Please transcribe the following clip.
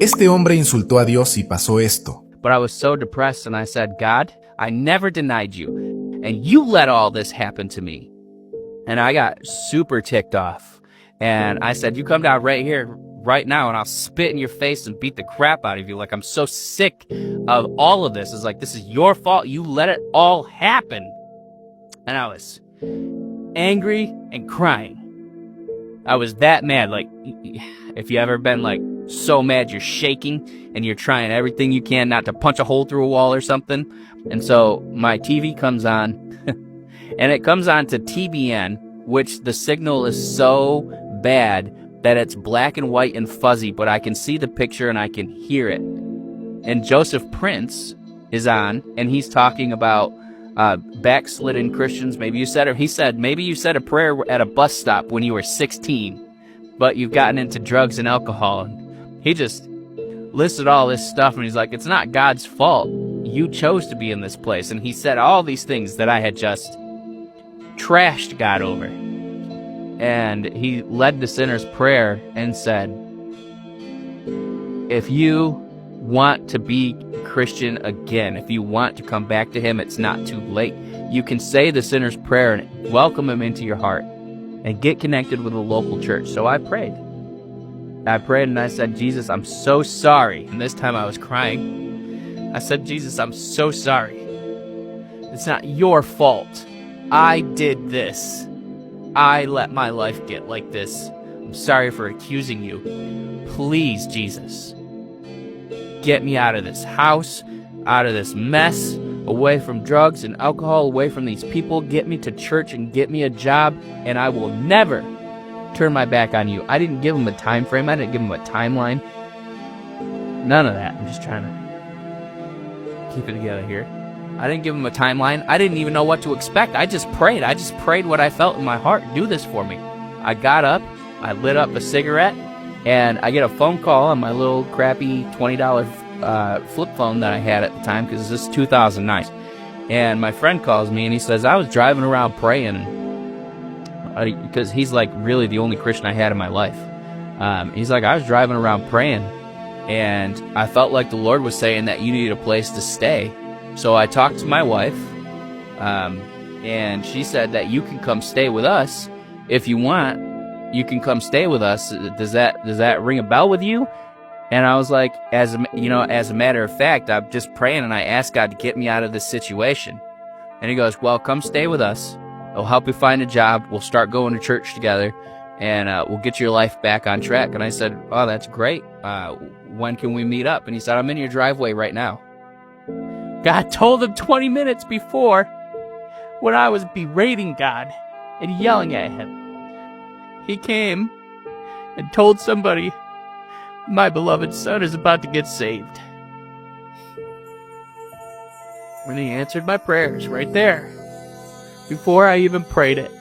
Este hombre insultó a Dios y pasó esto. But I was so depressed, and I said, God, I never denied you, and you let all this happen to me. And I got super ticked off. And I said, you come down right here, right now, and I'll spit in your face and beat the crap out of you. Like, I'm so sick of all of this. It's like, this is your fault. You let it all happen. And I was angry and crying. I was that mad. Like, if you ever been like so mad you're shaking and you're trying everything you can not to punch a hole through a wall or something. And so my TV comes on and it comes on to TBN, which the signal is so bad that it's black and white and fuzzy, but I can see the picture and I can hear it. And Joseph Prince is on, and he's talking about backslidden Christians. He said, maybe you said a prayer at a bus stop when you were 16, but you've gotten into drugs and alcohol. And he just listed all this stuff, and he's like, it's not God's fault. You chose to be in this place. And he said all these things that I had just trashed God over. And he led the sinner's prayer and said, if you want to be Christian again, if you want to come back to him, it's not too late. You can say the sinner's prayer and welcome him into your heart and get connected with a local church. So I prayed and I said, Jesus, I'm so sorry. And this time I was crying. I said, Jesus, I'm so sorry. It's not your fault. I did this. I let my life get like this. I'm sorry for accusing you. Please, Jesus, get me out of this house, out of this mess, away from drugs and alcohol, away from these people. Get me to church and get me a job, and I will never turn my back on you. I didn't give him a time frame. I didn't give him a timeline. None of that. I'm just trying to keep it together here. I didn't give him a timeline. I didn't even know what to expect. I just prayed. I just prayed what I felt in my heart. Do this for me. I got up. I lit up a cigarette. And I get a phone call on my little crappy $20 flip phone that I had at the time, because this is 2009. And my friend calls me and he says, I was driving around praying, because he's like really the only Christian I had in my life. He's like, I was driving around praying, and I felt like the Lord was saying that you need a place to stay. So I talked to my wife, and she said that you can come stay with us if you want. You can come stay with us. Does that ring a bell with you? And I was like, as a matter of fact, I'm just praying and I asked God to get me out of this situation. And he goes, well, come stay with us. I'll help you find a job. We'll start going to church together, and we'll get your life back on track. And I said, oh, that's great. When can we meet up? And he said, I'm in your driveway right now. God told him 20 minutes before, when I was berating God and yelling at him. He came and told somebody, my beloved son is about to get saved. And he answered my prayers right there, before I even prayed it.